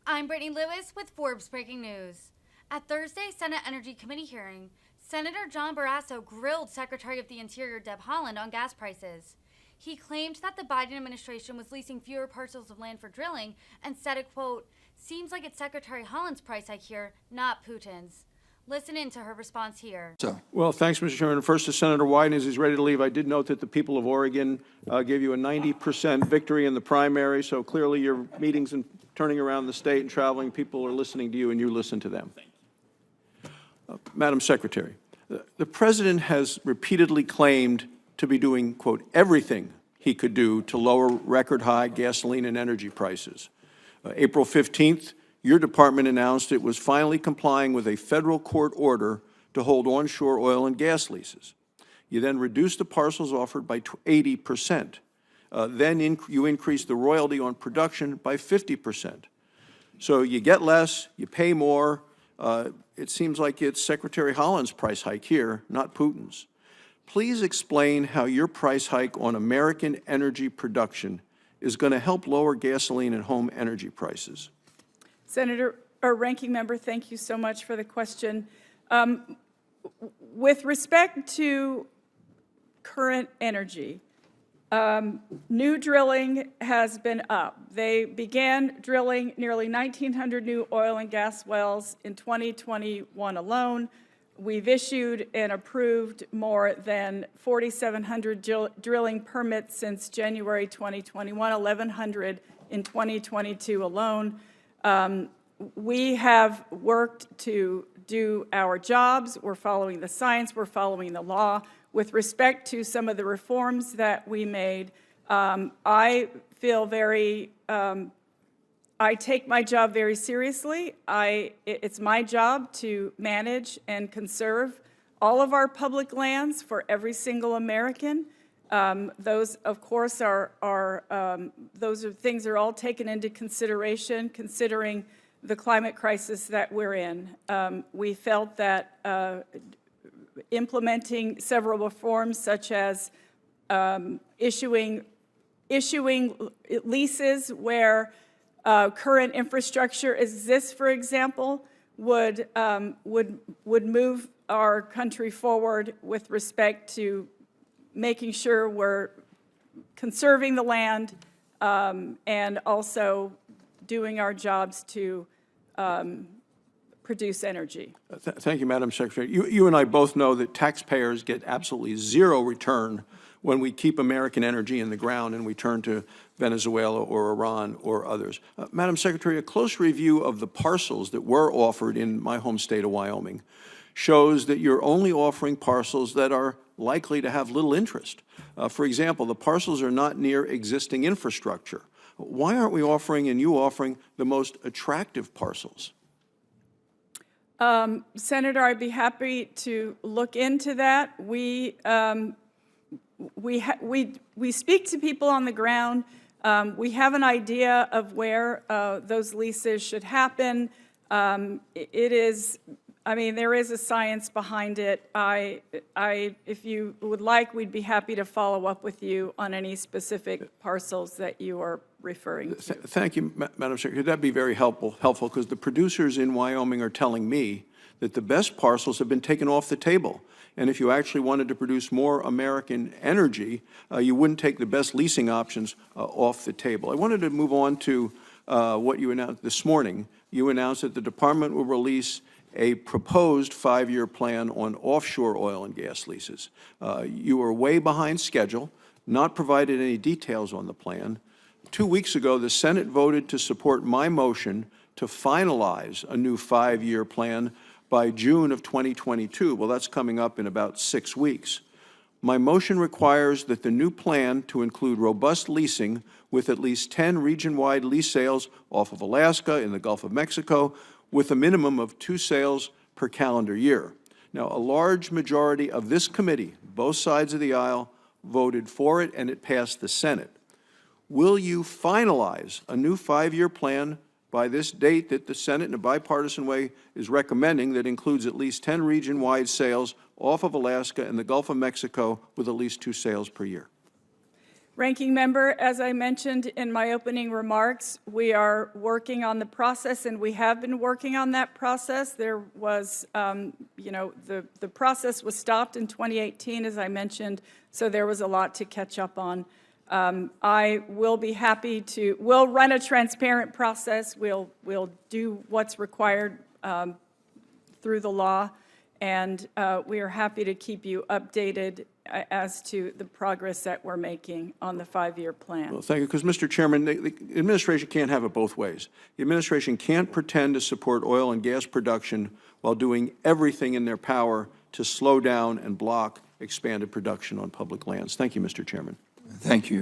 I'm Brittany Lewis with Forbes Breaking News. At Thursday's Senate Energy Committee hearing, Senator John Barrasso grilled Secretary of the Interior Deb Haaland on gas prices. He claimed that the Biden administration was leasing fewer parcels of land for drilling and said, quote, "Seems like it's Secretary Haaland's price hike here, not Putin's." Listen in to her response here. Well, thanks, Mr. Chairman. First to Senator Wyden, as he's ready to leave, I did note that the people of Oregon gave you a 90% victory in the primary, so clearly your meetings and turning around the state and traveling, people are listening to you and you listen to them. Madam Secretary, the President has repeatedly claimed to be doing, quote, everything he could do to lower record-high gasoline and energy prices. April 15th, your department announced it was finally complying with a federal court order to hold onshore oil and gas leases. You then reduced the parcels offered by 80%. You increased the royalty on production by 50%. So you get less, you pay more. It seems like it's Secretary Haaland's price hike here, not Putin's. Please explain how your price hike on American energy production is going to help lower gasoline and home energy prices. Ranking Member, thank you so much for the question. With respect to current energy, new drilling has been up. They began drilling nearly 1,900 new oil and gas wells in 2021 alone. We've issued and approved more than 4,700 drilling permits since January 2021, 1,100 in 2022 alone. We have worked to do our jobs. We're following the science. We're following the law. With respect to some of the reforms that we made, I feel very, I take my job very seriously. It's my job to manage and conserve all of our public lands for every single American. Those, of course, those things are all taken into consideration, considering the climate crisis that we're in. We felt that implementing several reforms, such as issuing leases where current infrastructure exists, for example, would move our country forward with respect to making sure we're conserving the land and also doing our jobs to produce energy. Thank you, Madam Secretary. You and I both know that taxpayers get absolutely zero return when we keep American energy in the ground and we turn to Venezuela or Iran or others. Madam Secretary, a close review of the parcels that were offered in my home state of Wyoming shows that you're only offering parcels that are likely to have little interest. For example, the parcels are not near existing infrastructure. Why aren't we offering, and you offering, the most attractive parcels? Senator, I'd be happy to look into that. We speak to people on the ground. We have an idea of where those leases should happen. There is a science behind it. If you would like, we'd be happy to follow up with you on any specific parcels that you are referring to. Thank you, Madam Secretary. That'd be very helpful because the producers in Wyoming are telling me that the best parcels have been taken off the table. And if you actually wanted to produce more American energy, you wouldn't take the best leasing options off the table. I wanted to move on to what you announced this morning. You announced that the department will release a proposed 5-year plan on offshore oil and gas leases. You are way behind schedule, not provided any details on the plan. 2 weeks ago, the Senate voted to support my motion to finalize a new 5-year plan by June of 2022. Well, that's coming up in about 6 weeks. My motion requires that the new plan to include robust leasing with at least 10 region-wide lease sales off of Alaska in the Gulf of Mexico with a minimum of 2 sales per calendar year. Now, a large majority of this committee, both sides of the aisle, voted for it, and it passed the Senate. Will you finalize a new 5-year plan by this date that the Senate, in a bipartisan way, is recommending, that includes at least 10 region-wide sales off of Alaska and the Gulf of Mexico with at least 2 sales per year? Ranking member, as I mentioned in my opening remarks, we are working on the process, and we have been working on that process. There was, the process was stopped in 2018, as I mentioned, so there was a lot to catch up on. I will be happy to, we'll run a transparent process. We'll do what's required through the law, and we are happy to keep you updated as to the progress that we're making on the 5-year plan. Well, thank you, because, Mr. Chairman, the administration can't have it both ways. The administration can't pretend to support oil and gas production while doing everything in their power to slow down and block expanded production on public lands. Thank you, Mr. Chairman. Thank you.